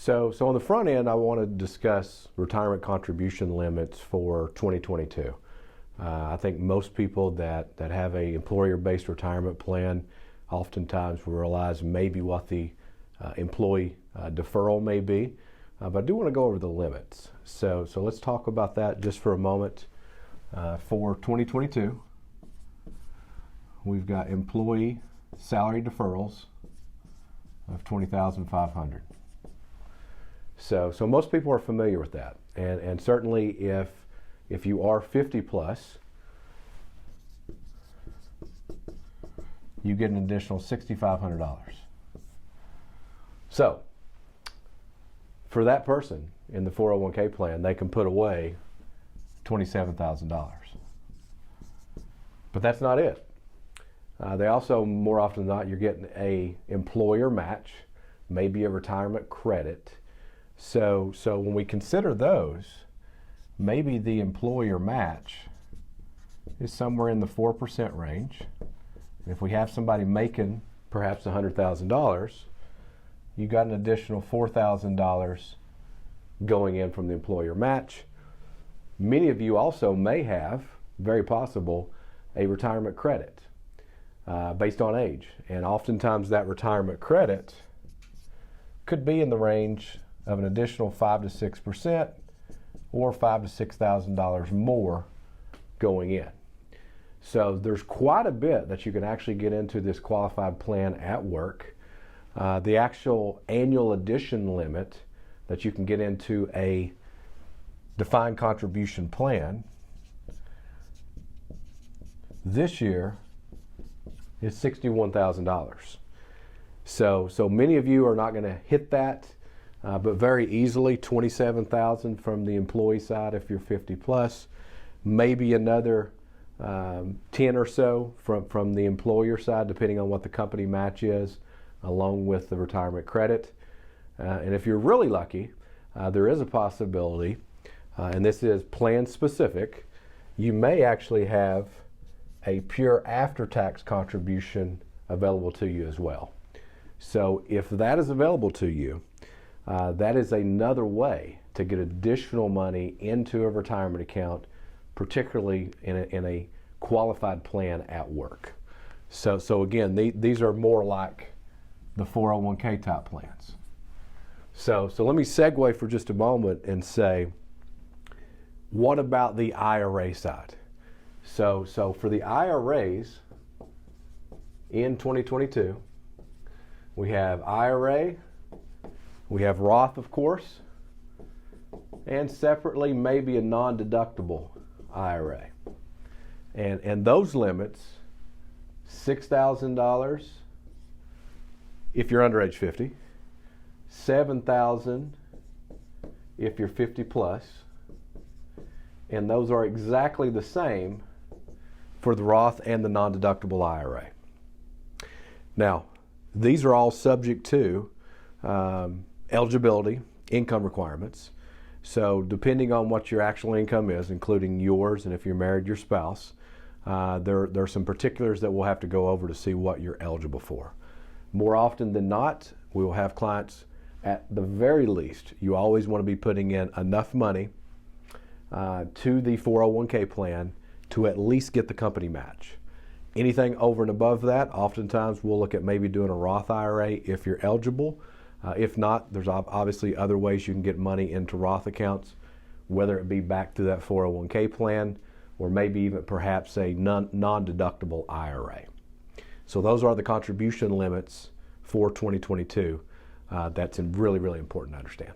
So on the front end, I want to discuss retirement contribution limits for 2022. I think most people that have a employer-based retirement plan oftentimes will realize maybe what the employee deferral may be, but I do want to go over the limits. So let's talk about that just for a moment. For 2022, we've got employee salary deferrals of $20,500. So most people are familiar with that, and certainly if you are 50 plus, you get an additional $6,500. So for that person in the 401k plan, they can put away $27,000. But that's not it. They also, more often than not, you're getting a employer match, maybe a retirement credit. So when we consider those, maybe the employer match is somewhere in the 4% range. And if we have somebody making perhaps $100,000, you got an additional $4,000 going in from the employer match. Many of you also may have, very possible, a retirement credit based on age. And oftentimes that retirement credit could be in the range of an additional 5 to 6% or $5,000 to $6,000 more going in. So there's quite a bit that you can actually get into this qualified plan at work. The actual annual addition limit that you can get into a defined contribution plan this year is $61,000. So many of you are not going to hit that, but very easily $27,000 from the employee side if you're 50 plus, maybe another 10 or so from the employer side, depending on what the company match is, along with the retirement credit. And if you're really lucky, there is a possibility, and this is plan specific, you may actually have a pure after-tax contribution available to you as well. So if that is available to you, that is another way to get additional money into a retirement account, particularly in a qualified plan at work. So again, these are more like the 401k type plans. So let me segue for just a moment and say, what about the IRA side? So for the IRAs in 2022, we have IRA, we have Roth, of course, and separately maybe a non-deductible IRA. And those limits, $6,000 if you're under age 50, $7,000 if you're 50 plus, and those are exactly the same for the Roth and the non-deductible IRA. Now, these are all subject to eligibility, income requirements. So depending on what your actual income is, including yours, and if you're married, your spouse, there are some particulars that we'll have to go over to see what you're eligible for. More often than not, we will have clients, at the very least, you always want to be putting in enough money to the 401k plan to at least get the company match. Anything over and above that, oftentimes we'll look at maybe doing a Roth IRA if you're eligible. If not, there's obviously other ways you can get money into Roth accounts, whether it be back to that 401k plan or maybe even perhaps a non-deductible IRA. So those are the contribution limits for 2022. That's really, really important to understand.